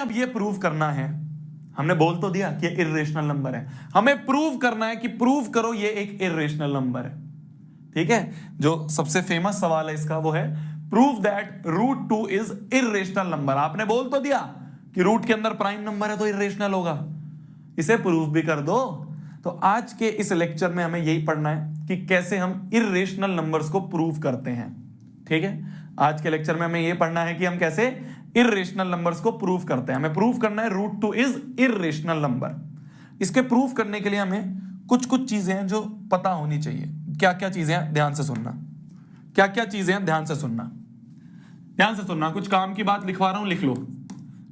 अब ये प्रूव करना है, हमने बोल तो दिया कि इर्रेशनल नंबर है, हमें प्रूव करना है कि प्रूव करो ये एक इर्रेशनल नंबर है। ठीक है, जो सबसे फेमस सवाल है इसका वो है prove that root 2 is irrational number. आपने बोल तो दिया कि रूट के अंदर प्राइम नंबर है तो इर्रेशनल होगा, इसे प्रूव भी कर दो। तो आज के इस लेक्चर में हमें यही पढ़ना है कि कैसे हम इर्रेशनल नंबर्स को प्रूव करते हैं। ठीक है, आज के लेक्चर में हमें यह पढ़ना है कि हम कैसे इर्रेशनल नंबर्स को प्रूव करते हैं। हमें प्रूव करना है रूट 2 इज इर्रेशनल नंबर। इसके प्रूव करने के लिए हमें कुछ कुछ चीजें हैं जो पता होनी चाहिए। क्या क्या चीजें हैं, ध्यान से सुनना। क्या क्या चीजें हैं, ध्यान से सुनना, ध्यान से सुनना। कुछ काम की बात लिखवा रहा हूं, लिख लो।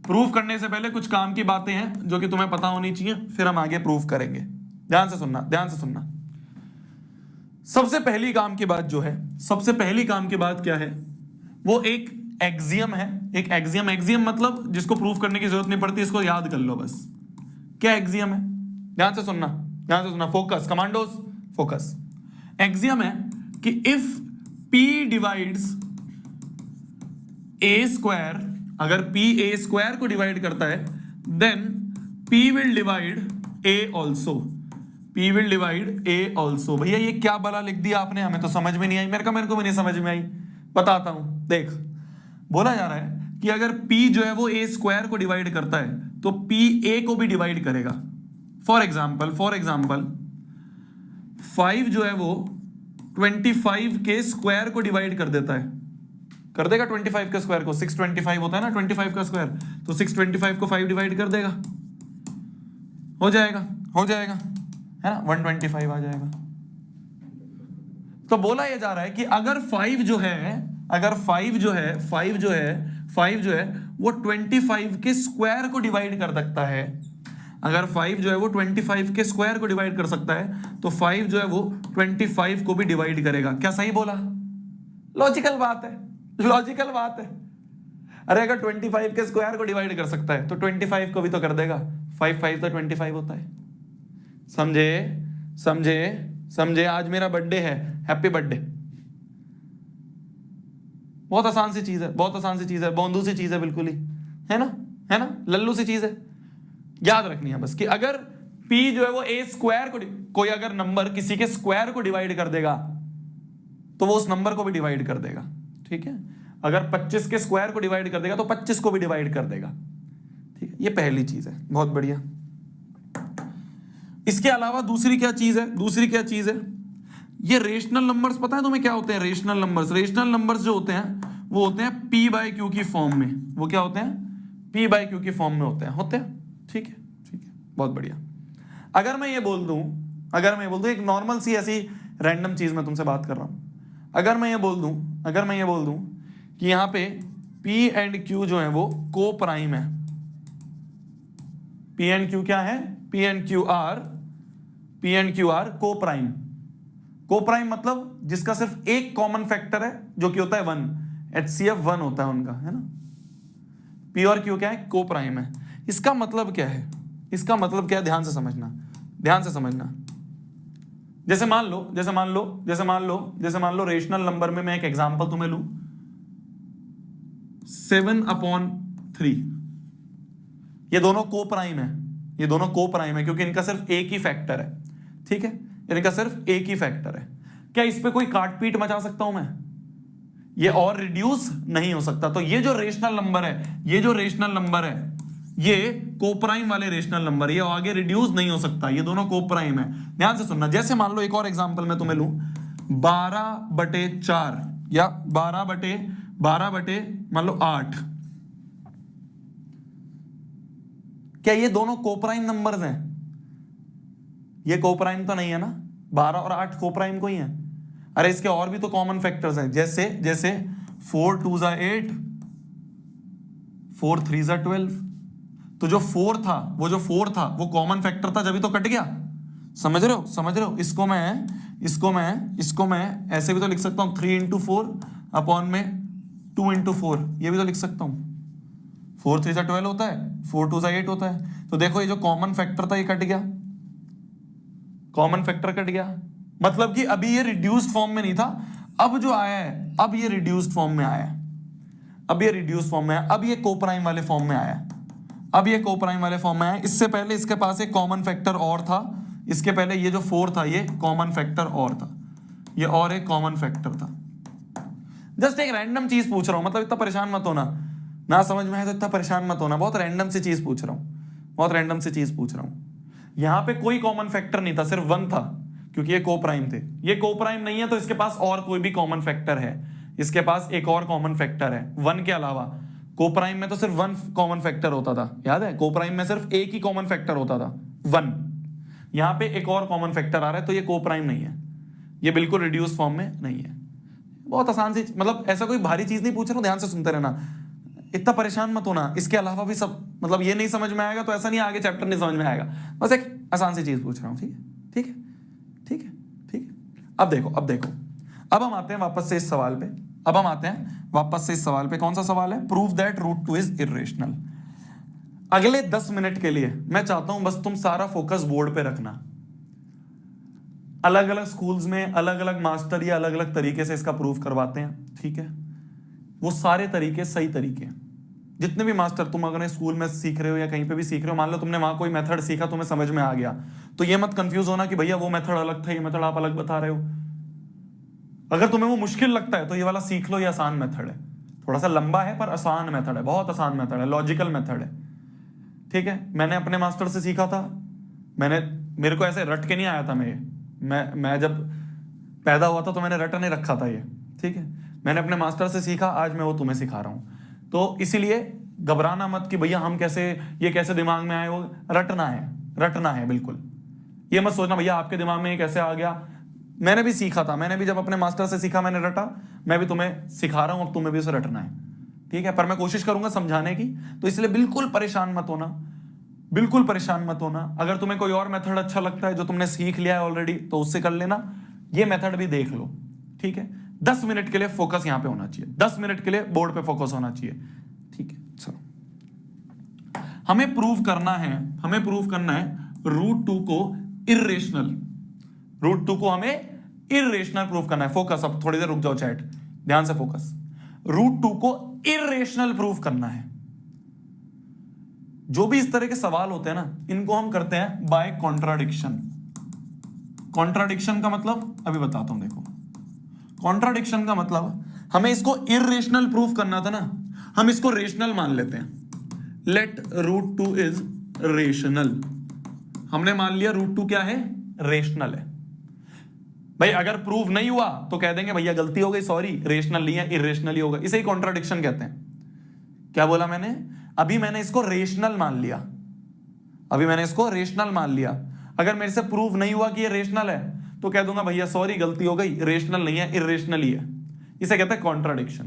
प्रूव करने से पहले कुछ काम की बातें हैं जो कि तुम्हें पता होनी चाहिए, फिर हम आगे प्रूव करेंगे। ध्यान से सुनना, ध्यान से सुनना। सबसे पहली काम की बात जो है, सबसे पहली काम की बात क्या है, वो एक एक्सियम है। एक एक्सियम, एक्सियम मतलब जिसको प्रूव करने की जरूरत नहीं पड़ती, इसको याद कर लो बस। क्या एक्सियम है, ध्यान से सुनना, ध्यान से सुनना। Focus commandos, focus. एक्सियम है कि if P divides A square, अगर P A स्क्वायर को डिवाइड करता है, then P will divide A also, P will divide A also. भैया ये क्या बला लिख दिया आपने, हमें तो समझ में नहीं आई, मेरे को भी नहीं समझ में आई। बताता हूं, देख। बोला जा रहा है कि अगर P जो है वो A स्क्वायर को डिवाइड करता है तो P A को भी डिवाइड करेगा। फॉर एग्जाम्पल 5 जो है वो 25 के स्क्वायर को डिवाइड कर देता है, कर देगा 25 के स्क्वायर को। 625 होता है ना 25 का स्क्वायर, तो 625 को 5 डिवाइड कर देगा, हो जाएगा, हो जाएगा, है ना, 125 आ जाएगा। तो बोला यह जा रहा है कि अगर 5 जो है, अगर 5 जो है, 5 जो है वो 25 के स्क्वायर को डिवाइड कर सकता है, अगर 5 जो है वो 25 के स्क्वायर को डिवाइड कर सकता है, तो 5 जो है वो 25 को भी डिवाइड करेगा। क्या सही बोला? लॉजिकल बात है, लॉजिकल बात है। अरे अगर 25 के स्क्वायर को डिवाइड कर सकता है तो 25 को भी तो कर देगा। 5 तो 25 होता है। समझे, समझे, समझे। आज मेरा बर्थडे है, हैप्पी बर्थडे। बहुत आसान सी चीज है, बहुत आसान सी चीज है, बोंदू सी चीज है, बिल्कुल ही, है ना, है ना, लल्लू सी चीज है। याद रखनी है बस कि अगर P जो है वो A स्क्वायर को, कोई अगर नंबर किसी के स्क्वायर को डिवाइड कर देगा तो वो उस नंबर को भी डिवाइड कर देगा। ठीक है, अगर 25 के स्क्वायर को डिवाइड कर देगा तो 25 को भी डिवाइड कर देगा। ठीक है, ये पहली चीज है, बहुत बढ़िया। इसके अलावा दूसरी क्या चीज है, दूसरी क्या चीज है, ये रेशनल नंबर्स पता है तुम्हें क्या होते हैं? रेशनल नंबर्स, रेशनल नंबर्स जो होते हैं वो होते हैं P/Q की फॉर्म में। वो क्या होते हैं? P/Q की फॉर्म में होते हैं, होते हैं। ठीक है, ठीक है, बहुत बढ़िया। अगर मैं ये बोल दूं, अगर मैं बोल दूं, एक नॉर्मल सी ऐसी रैंडम चीज में तुमसे बात कर रहा हूं, अगर मैं ये बोल दूं, अगर मैं ये बोल दूं कि यहां पे P एंड Q जो है वो को प्राइम है, P एंड Q क्या है? P एंड Q आर को प्राइम। को प्राइम मतलब जिसका सिर्फ एक कॉमन फैक्टर है जो कि होता है 1, HCF 1 होता है उनका, है ना। P और Q क्या है? को प्राइम है। इसका मतलब क्या है? इसका मतलब क्या है? ध्यान से समझना, ध्यान से समझना। जैसे मान लो रेशनल नंबर में मैं एक एग्जांपल तुम्हें लूं, 7/3। ये दोनों को प्राइम है, ये दोनों को प्राइम है क्योंकि इनका सिर्फ एक ही फैक्टर है। ठीक है, इनका सिर्फ एक ही फैक्टर है। क्या इस पे कोई काट पीट मचा सकता हूं मैं? ये और रिड्यूस नहीं हो सकता। तो ये जो रेशनल नंबर है, ये जो रेशनल नंबर है, ये कोप्राइम वाले रेशनल नंबर, ये आगे रिड्यूस नहीं हो सकता, ये दोनों कोप्राइम है। ध्यान से सुनना। जैसे मान लो एक और एग्जांपल मैं तुम्हें लूं, 12/4 या 12 बटे मान लो 8। क्या ये दोनों कोप्राइम नंबर्स हैं? ये कोप्राइम तो नहीं है ना, 12 और 8 कोप्राइम को ही है। अरे इसके और भी तो कॉमन फैक्टर्स हैं, जैसे 4 2 = 8, 4 3 = 12। तो जो 4 था, वो कॉमन फैक्टर था, जब तो कट गया। समझ रहे हो, समझ रहे हो? इसको मैं ऐसे भी तो लिख सकता हूं, 3 × 4 अपॉन में 2 × 4, ये भी तो लिख सकता हूं। 4 3 = 12 होता है, 4 2 = 8 होता है। तो देखो ये जो कॉमन फैक्टर था ये कट गया, कॉमन फैक्टर कट गया। मतलब कि अभी ये रिड्यूस्ड फॉर्म में नहीं था, अब जो आया है, अब ये रिड्यूस्ड फॉर्म में आया है, अब ये रिड्यूस्ड फॉर्म में आया, अब ये कोप्राइम वाले फॉर्म में आया है। अब ये कोप्राइम वाले फॉर्म में है। इससे पहले इसके पास एक कॉमन फैक्टर और था, इसके पहले ये जो 4 था ये कॉमन फैक्टर और था, ये और एक कॉमन फैक्टर था। जस्ट एक रैंडम चीज पूछ रहा हूं, मतलब इतना परेशान मत होना, ना समझ में आए तो इतना परेशान मत होना, बहुत रैंडम सी चीज पूछ रहा हूं, बहुत रैंडम सी चीज पूछ रहा हूं। यहां पे कोई कॉमन फैक्टर नहीं था, सिर्फ 1 था, क्योंकि ये कोप्राइम थे। ये कोप्राइम नहीं है तो इसके पास और कोई भी कॉमन फैक्टर है, इसके पास एक और कॉमन फैक्टर है 1 के अलावा। कोप्राइम में तो सिर्फ 1 कॉमन फैक्टर होता था, याद है, कोप्राइम में सिर्फ एक ही कॉमन फैक्टर होता था 1। यहां पे एक और कॉमन फैक्टर आ रहा है, तो ये कोप्राइम नहीं है, ये बिल्कुल रिड्यूस फॉर्म में नहीं है। बहुत आसान सी, मतलब ऐसा कोई भारी चीज नहीं पूछ रहा हूं, ध्यान से सुनते रहना, इतना परेशान मत होना। इसके अलावा भी सब, मतलब ये नहीं समझ में आएगा तो ऐसा नहीं आगे चैप्टर नहीं समझ में आएगा, बस एक आसान सी चीज पूछ रहा हूं। ठीक है, ठीक है, ठीक है, ठीक है। अब देखो, अब देखो, अब हम आते हैं वापस से इस सवाल पे, अब हम आते हैं वापस से इस सवाल पे। कौन सा सवाल है? Prove that root 2 is irrational. अगले 10 मिनट के लिए मैं चाहता हूं बस तुम सारा फोकस बोर्ड पे रखना। अलग अलग स्कूल्स में अलग अलग मास्टर या अलग अलग तरीके से इसका प्रूफ करवाते हैं, ठीक है, वो सारे तरीके सही तरीके हैं। जितने भी मास्टर तुम अगर स्कूल में सीख रहे हो या कहीं पे भी सीख रहे हो, मान लो तुमने वहां कोई मेथड सीखा, तुम्हें समझ में आ गया, तो ये मत कंफ्यूज होना कि भैया वो मेथड अलग था, ये मेथड आप अलग बता रहे हो। अगर तुम्हें वो मुश्किल लगता है तो ये वाला सीख लो, ये आसान मेथड है, थोड़ा सा लंबा है पर आसान मेथड है, बहुत आसान मेथड है, लॉजिकल मेथड है। ठीक है, मैंने अपने मास्टर से सीखा था, मेरे को ऐसे रट के नहीं आया था। मैं जब पैदा हुआ था तो मैंने रट नहीं रखा था ये, ठीक है, मैंने अपने मास्टर से सीखा, आज मैं वो तुम्हें सिखा रहा हूं। तो इसीलिए घबराना मत कि भैया हम कैसे, ये कैसे दिमाग में आए, वो रटना है, रटना है बिल्कुल। ये मत सोचना भैया आपके दिमाग में ये कैसे आ गया, मैंने भी सीखा था, मैंने भी जब अपने मास्टर से सीखा मैंने रटा, मैं भी तुम्हें सिखा रहा हूं, अब तुम्हें भी उसे रटना है, ठीक है। पर मैं कोशिश करूंगा समझाने की, तो इसलिए बिल्कुल परेशान मत होना, बिल्कुल परेशान मत होना। अगर तुम्हें कोई और मेथड अच्छा लगता है जो तुमने सीख लिया है ऑलरेडी, तो उससे कर लेना, ये मेथड भी देख लो, ठीक है। 10 मिनट के लिए फोकस यहां पे होना चाहिए, 10 मिनट के लिए बोर्ड पे फोकस होना चाहिए, ठीक है। चलो, हमें प्रूव करना है, हमें प्रूव करना है रूट 2 को इर्रेशनल, रूट 2 को हमें इर्रेशनल प्रूव करना है। फोकस, अब थोड़ी देर रुक जाओ चैट, ध्यान से फोकस। रूट 2 को इर्रेशनल प्रूव करना है। जो भी इस तरह के सवाल होते हैं ना, इनको हम करते हैं बाय कॉन्ट्राडिक्शन। कॉन्ट्राडिक्शन का मतलब अभी बताता हूं, देखो, कॉन्ट्राडिक्शन का मतलब हमें इसको इर्रेशनल प्रूव करना था ना, हम इसको रेशनल मान लेते हैं। लेट रूट 2 इज रेशनल, हमने मान लिया रूट 2 क्या है, रेशनल है। भाई अगर प्रूव नहीं हुआ तो कह देंगे भैया गलती हो गई, सॉरी, रेशनल नहीं है, इर्रेशनल ही होगा, इसे ही कॉन्ट्राडिक्शन कहते हैं। क्या बोला मैंने? अभी मैंने इसको रेशनल मान लिया, अभी मैंने इसको रेशनल मान लिया। अगर मेरे से प्रूव नहीं हुआ कि ये रेशनल है तो कह दूंगा भैया सॉरी गलती हो गई, रेशनल नहीं है, इर्रेशनल ही है। इसे कहते हैं कॉन्ट्राडिक्शन।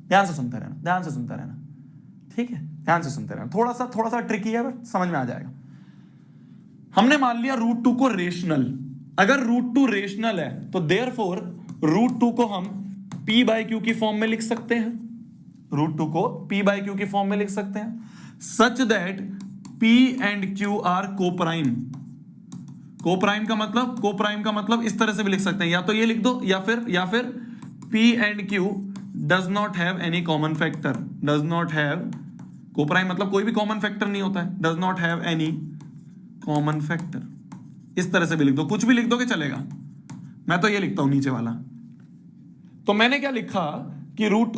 ध्यान से सुनते रहना, ध्यान से सुनते रहना, ठीक है, ध्यान से सुनते रहना। थोड़ा सा ट्रिकी है बट समझ में आ जाएगा। हमने मान लिया रूट 2 को रेशनल। अगर रूट 2 रेशनल है तो देयरफॉर रूट 2 को हम p बाय क्यू की फॉर्म में लिख सकते हैं, रूट 2 को p बाय क्यू की फॉर्म में लिख सकते हैं, such that p and q are coprime. Coprime का मतलब, कोप्राइम का मतलब इस तरह से भी लिख सकते हैं, या तो ये लिख दो या फिर p and q does not have any common factor, does not have, coprime मतलब कोई भी कॉमन फैक्टर नहीं होता है, does not have any common factor. इस तरह से भी लिख दो, कुछ भी लिख दोगे चलेगा। मैं तो ये लिखता हूं नीचे वाला। तो मैंने क्या लिखा कि रूट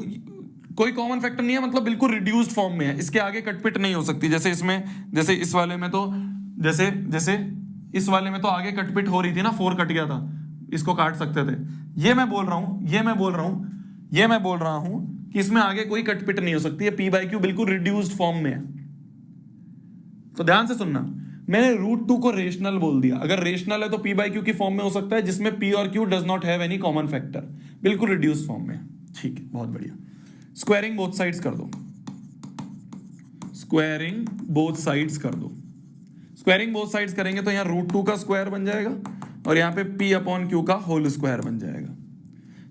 कोई कॉमन फैक्टर नहीं है, मतलब बिल्कुल रिड्यूस्ड फॉर्म में है, इसके आगे कटपिट नहीं हो सकती। जैसे इसमें, जैसे इस वाले में तो, जैसे इस वाले में तो आगे कटपिट हो रही थी ना, 4 कट गया था, इसको काट सकते थे। ये मैं बोल रहा हूं कि इसमें आगे कोई कटपिट नहीं हो सकती है, p बाय क्यू बिल्कुल रिड्यूस्ड फॉर्म में है। तो ध्यान से सुनना, मैंने रूट 2 को रेशनल बोल दिया। अगर रेशनल है तो p बाय क्यू की फॉर्म में हो सकता है, जिसमें p और q does not have any common factor, बिल्कुल रिड्यूस्ड फॉर्म में। ठीक है, बहुत बढ़िया। स्क्वायरिंग बोथ साइड्स कर दो, स्क्वायरिंग बोथ साइड्स कर दो। स्क्वायरिंग बोथ साइड्स करेंगे तो यहाँ रूट 2 का स्क्वायर बन जाएगा और यहाँ पे p अपॉन क्यू का होल स्क्वायर बन जाएगा।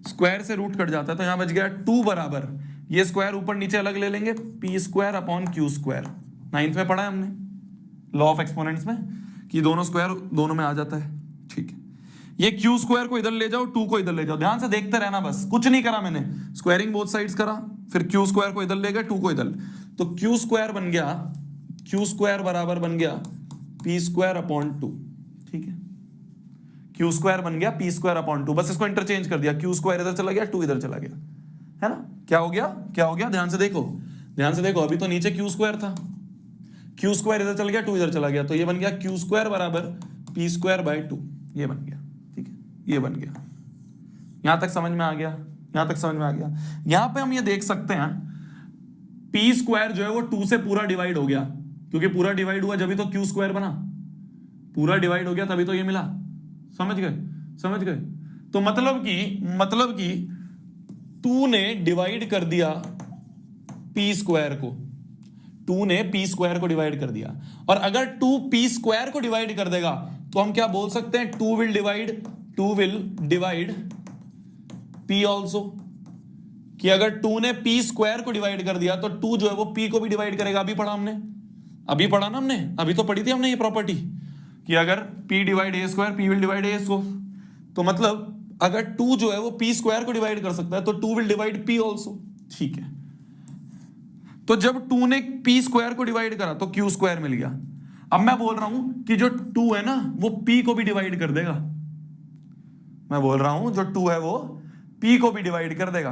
स्क्वायर से रूट कट जाता है तो यहाँ बच गया 2 बराबर, ये स्क्वायर ऊपर नीचे अलग ले लेंगे, p square upon Q square. 9th में पढ़ा है हमने लॉ ऑफ एक्सपोनेंट्स में कि दोनों स्क्वायर दोनों में आ जाता है, ठीक है। ये क्यू स्क्वायर को इधर ले जाओ, 2 को इधर ले जाओ, ध्यान से देखते रहना, बस कुछ नहीं करा मैंने। स्क्वायरिंग बोथ साइड्स करा, फिर क्यू स्क्वायर को इधर ले गए, 2 को इधर, तो क्यू स्क्वायर बन गया क्यू स्क्वायर बराबर बन गया पी स्क्वायर अपॉन 2। ठीक है, क्यू स्क्वायर बन गया पी स्क्वायर अपॉन 2, बस इसको इंटरचेंज कर दिया, क्यू स्क्वायर इधर चला गया, 2 इधर चला गया, है ना। क्या हो गया, क्या हो गया, ध्यान से देखो, ध्यान से देखो, अभी तो नीचे क्यू स्क्वायर था, क्यू स्क्वायर इधर चल गया, 2 इधर चला गया, तो ये बन गया क्यू स्क्वायर बराबर पी स्क्वायर बाय 2, ये बन गया। ठीक है, ये बन गया। यहां तक समझ में आ गया, यहां तक समझ में आ गया। यहां पे हम ये देख सकते हैं पी स्क्वायर जो है वो 2 से पूरा डिवाइड हो गया, क्योंकि पूरा डिवाइड हुआ जब तो क्यू स्क्वायर बना, पूरा डिवाइड हो गया तभी तो ये मिला। समझ गए, समझ गए। तो मतलब कि 2 ने डिवाइड कर दिया पी स्क्वायर को, 2 ने पी स्क्वायर को डिवाइड कर दिया, और अगर 2 पी स्क्वायर को डिवाइड कर देगा तो हम क्या बोल सकते हैं, 2 विल डिवाइड पी ऑल्सो, कि अगर 2 ने पी स्क्वायर को डिवाइड कर दिया तो 2 जो है वो पी को भी डिवाइड करेगा। अभी पढ़ा हमने, अभी पढ़ा ना हमने, अभी तो पढ़ी थी हमने ये प्रॉपर्टी कि अगर p divide A square, p will divide A square, तो मतलब अगर 2 जो है वो p स्क्वायर को डिवाइड कर सकता है तो 2 विल डिवाइड p ऑल्सो। ठीक है, तो जब 2 ने p स्क्वायर को डिवाइड करा तो q स्क्वायर मिल गया। अब मैं बोल रहा हूं कि जो 2 है ना वो p को भी डिवाइड कर देगा, मैं बोल रहा हूं जो 2 है वो p को भी डिवाइड कर देगा।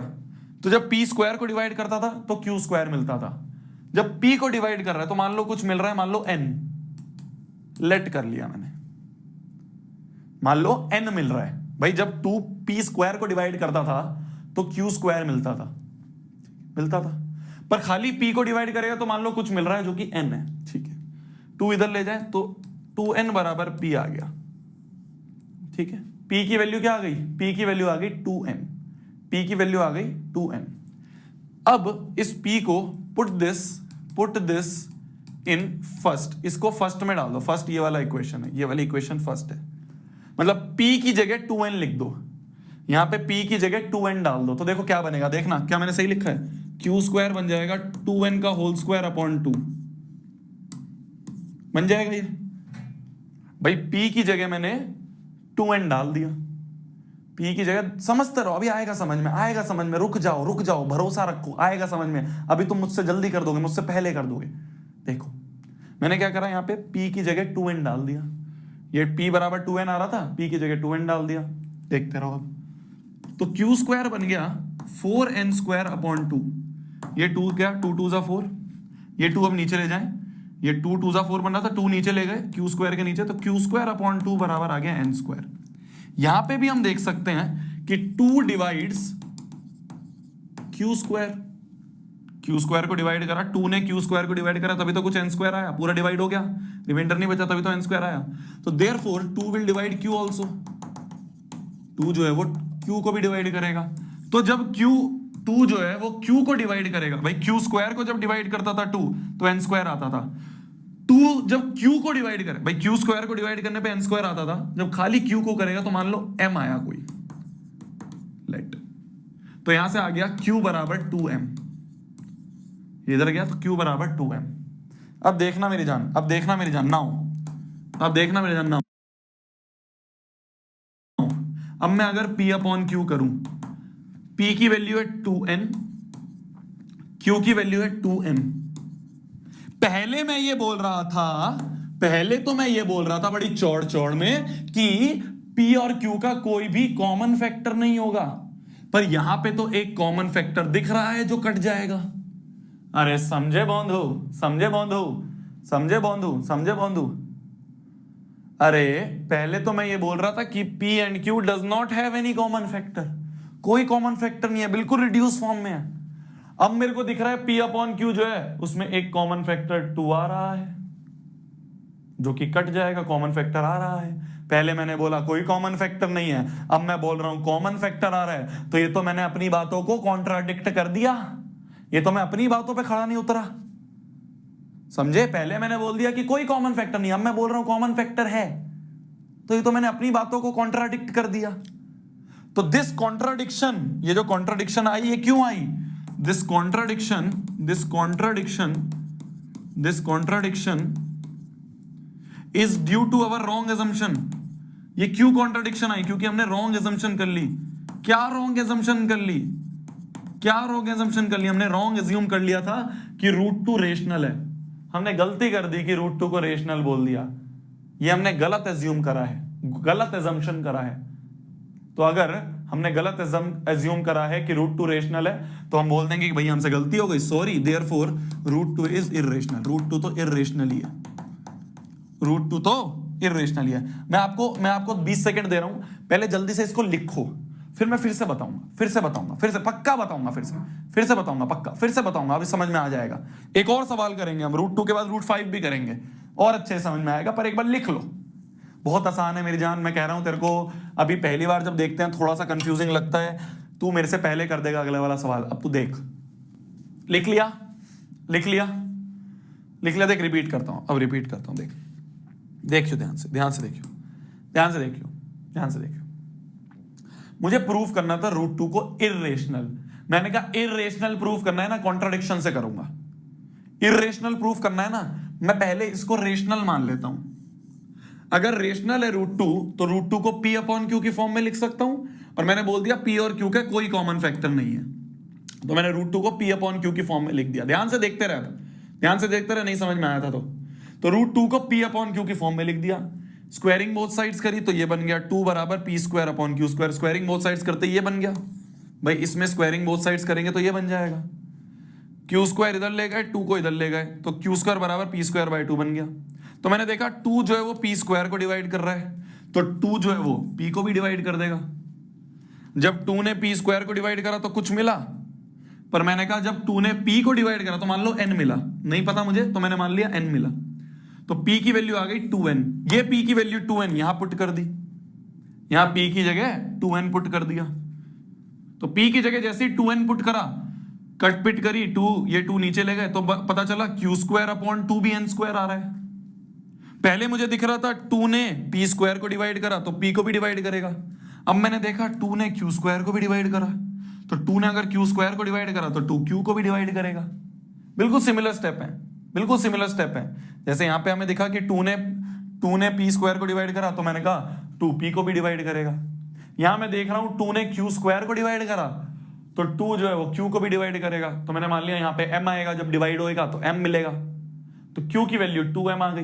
तो जब p स्क्वायर को डिवाइड करता था तो q स्क्वायर मिलता था, जब p को डिवाइड कर रहा है तो मान लो कुछ मिल रहा है, मान लो n, लेट कर लिया मैंने, मान लो n मिल रहा है भाई, जब 2 p स्क्वायर को डिवाइड करता था तो q स्क्वायर मिलता था, पर खाली p को डिवाइड करेगा तो मान लो कुछ मिल रहा है जो कि n है। ठीक है, 2 इधर ले जाए तो 2n बराबर p आ गया। ठीक है, p की वैल्यू क्या आ गई, p की वैल्यू आ गई 2n, p की वैल्यू आ गई 2n। अब इस p को पुट दिस इन फर्स्ट, इसको फर्स्ट में डाल दो, फर्स्ट ये वाला इक्वेशन है, ये वाली इक्वेशन फर्स्ट है, मतलब p की जगह 2n लिख दो, यहां पे p की जगह 2n डाल दो, तो देखो क्या बनेगा, देखना क्या मैंने सही लिखा है, q स्क्वायर बन जाएगा 2n का होल स्क्वायर अपॉन 2 बन जाएगा ये। भाई p की जगह मैंने 2n डाल दिया, p की जगह, समझते रहो, अभी आएगा समझ में, आएगा समझ में, रुक जाओ, भरोसा रखो, आएगा समझ में, अभी तुम मुझसे जल्दी कर दोगे, मुझसे पहले कर दोगे। देखो मैंने क्या करा, यहां पे p की जगह 2n डाल दिया, ये p बराबर 2n आ रहा था, p की जगह 2n डाल दिया, देखते रहो अब, तो q स्क्वायर बन गया 4n स्क्वायर अपॉन 2, ये 2 क्या, 2 2 जा 4, ये 2 अब नीचे ले जाए, ये 2 2 जा 4 बन रहा था, 2 नीचे ले गए q स्क्वायर के नीचे, तो q स्क्वायर अपॉन 2 बराबर आ गया n स्क्वायर। यहां पे भी हम देख सकते हैं कि 2 divides q square, q square को डिवाइड करा, 2 ने q स्क्वायर को डिवाइड करा तभी तो कुछ n स्क्वायर आया, पूरा डिवाइड हो गया, रिमाइंडर नहीं बचा तभी तो n स्क्वायर आया, तो therefore 2 will divide q also, 2 जो है वो q को भी डिवाइड करेगा। तो जब q2 जो है वो q को डिवाइड करेगा, भाई q स्क्वायर को जब डिवाइड करता था 2 तो n स्क्वायर आता था, 2 जब q को डिवाइड करे, भाई q स्क्वायर को डिवाइड करने पे n स्क्वायर आता था, जब खाली q को करेगा तो मान लो m आया कोई, लेट, तो यहां से आ गया q बराबर 2m, इधर गया तो q बराबर 2m। अब देखना मेरी जान, नाउ, अब देखना मेरी जान नाउ, अब मैं अगर p अपॉन q करूं, p की वैल्यू है 2n, q की वैल्यू है 2m। पहले मैं ये बोल रहा था बड़ी चौड़ में कि p और q का कोई भी कॉमन फैक्टर नहीं होगा, पर यहां पे तो एक कॉमन फैक्टर दिख रहा है जो कट जाएगा। अरे समझे बंधु, अरे पहले तो मैं ये बोल रहा था कि p and q does not have any common factor, कोई कॉमन फैक्टर नहीं है, बिल्कुल रिड्यूस फॉर्म में है। अब मेरे को दिख रहा है p अपॉन q जो है उसमें एक कॉमन फैक्टर 2 आ रहा है जो कि कट जाएगा, कॉमन फैक्टर आ रहा है। पहले मैंने बोला कोई कॉमन फैक्टर नहीं है, अब मैं बोल रहा हूं कॉमन फैक्टर आ रहा है, तो ये तो मैंने अपनी बातों को कॉन्ट्राडिक्ट कर दिया, ये तो मैं अपनी बातों पे खड़ा नहीं उतरा, समझे। पहले मैंने बोल दिया कि कोई कॉमन फैक्टर नहीं, अब मैं बोल रहा हूं कॉमन फैक्टर है, तो ये तो मैंने अपनी बातों को कॉन्ट्राडिक्ट कर दिया। तो दिस कॉन्ट्राडिक्शन, ये जो कॉन्ट्राडिक्शन आई ये क्यों आई, this contradiction is due to our wrong assumption. ये क्यों कॉन्ट्राडिक्शन आई, क्योंकि हमने रॉन्ग एजम्पशन कर ली। क्या रॉन्ग एजम्पशन कर ली, हमने रॉन्ग एज्यूम कर लिया था कि √2 रेशनल है, हमने गलती कर दी कि √2 को रेशनल बोल दिया, ये हमने गलत एज्यूम करा है, गलत एजम्पशन करा है। तो अगर हमने गलत एज्यूम करा है कि √2 रेशनल है तो हम बोल देंगे कि भाई हमसे गलती हो गई, सॉरी, देयरफॉर √2 इज इर्रेशनल। √2 तो इर्रेशनल ही है, √2 तो इर्रेशनल ही है। मैं आपको 20 सेकंड दे रहा हूं, पहले जल्दी से इसको लिखो, फिर मैं फिर से बताऊंगा, पक्का बताऊंगा, फिर से बताऊंगा, पक्का फिर से बताऊंगा, अभी समझ में आ जाएगा। एक और सवाल करेंगे हम, √2 के बाद √5 भी करेंगे और अच्छे से समझ में आएगा, पर एक बार लिख लो। बहुत आसान है मेरी जान, मैं कह रहा हूं तेरे को, अभी पहली बार जब देखते हैं थोड़ा सा कंफ्यूजिंग लगता है, तू मेरे से पहले कर देगा अगले वाला सवाल। अब तू देख, लिख लिया, देख रिपीट करता हूं, अब रिपीट करता हूं, देखियो ध्यान से देखियो। मुझे प्रूफ करना था √2 को इर्रेशनल। मैंने कहा इर्रेशनल प्रूफ करना है ना, कॉन्ट्राडिक्शन से करूंगा। इर्रेशनल प्रूफ करना है ना, मैं पहले इसको रेशनल मान लेता हूं। अगर रेशनल है √2 तो √2 को P/Q की फॉर्म में लिख सकता हूं, और मैंने बोल दिया P और Q का कोई कॉमन फैक्टर नहीं है, तो मैंने √2 को P/Q की फॉर्म में लिख दिया। ध्यान से देखते रहे, नहीं समझ में आया था तो √2 को P/Q की फॉर्म में लिख दिया। स्क्वायरिंग बोथ साइड्स करी तो ये बन गया 2 बराबर P²/Q²। स्क्वायरिंग बोथ साइड्स करते ये बन गया, भाई इसमें स्क्वायरिंग बोथ साइड्स करेंगे तो ये बन जाएगा, Q² इधर ले गए, 2 को इधर ले गए, तो Q² बराबर P²/2 बन गया। तो मैंने देखा 2 जो है वो P² को डिवाइड कर रहा है, तो 2 जो है वो P को भी डिवाइड कर देगा। जब 2 ने P² को डिवाइड करा तो कुछ मिला, पर मैंने कहा जब 2 ने P को डिवाइड करा तो मान लो n मिला, नहीं पता मुझे तो मैंने मान लिया n मिला, तो P की वैल्यू आ गई 2n। ये P की वैल्यू 2n यहां पुट कर दी, यहां P की जगह 2n पुट कर दिया, तो P की जगह जैसे ही 2n पुट करा, कट पिट करी, 2 ये 2 नीचे ले गए, तो पता चला Q²/2 भी n² आ रहा है। पहले मुझे दिख रहा था 2 ने P² को डिवाइड करा तो P को भी डिवाइड करेगा, अब मैंने देखा 2 ने Q² को भी डिवाइड करा, तो 2 ने अगर Q² को डिवाइड करा तो 2Q को भी डिवाइड करेगा। बिल्कुल सिमिलर स्टेप है। जैसे यहां पे हमें दिखा कि 2 ने P² को डिवाइड करा, तो मैंने कहा 2P को भी डिवाइड करेगा। यहां मैं देख रहा हूं 2 ने Q² को डिवाइड करा, तो 2 जो है वो Q को भी डिवाइड करेगा, तो मैंने मान लिया यहां पे m आएगा, जब डिवाइड होएगा तो m मिलेगा, तो Q की वैल्यू 2m आ गई,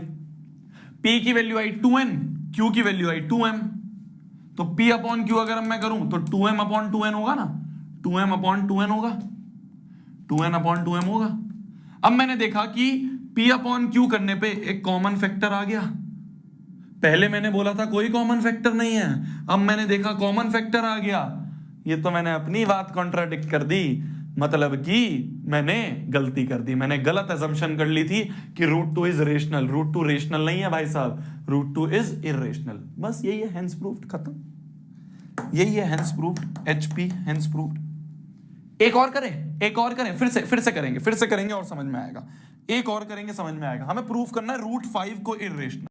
P की वैल्यू आई 2n, Q की वैल्यू आई 2m, तो P/Q अगर मैं करूं तो 2m/2n होगा ना, 2m/2n होगा, 2n/2m होगा। अब मैंने देखा कि P/Q करने पे एक कॉमन फैक्टर आ गया, पहले मैंने बोला था कोई कॉमन फैक्टर नहीं है, अब मैंने देखा कॉमन फैक्टर आ गया, ये तो मैंने अपनी बात कॉन्ट्राडिक्ट कर दी, मतलब कि मैंने गलती कर दी, मैंने गलत असम्पशन कर ली थी कि √2 इज रेशनल। √2 रेशनल नहीं है भाई साहब, √2 इज इर्रेशनल। बस यही है, हेंस प्रूव्ड, खत्म, यही है hence proved, HP hence proved. एक और करें, फिर से करेंगे और समझ में आएगा, एक और करेंगे समझ में आएगा। हमें प्रूफ करना है √5 को इर्रेशनल।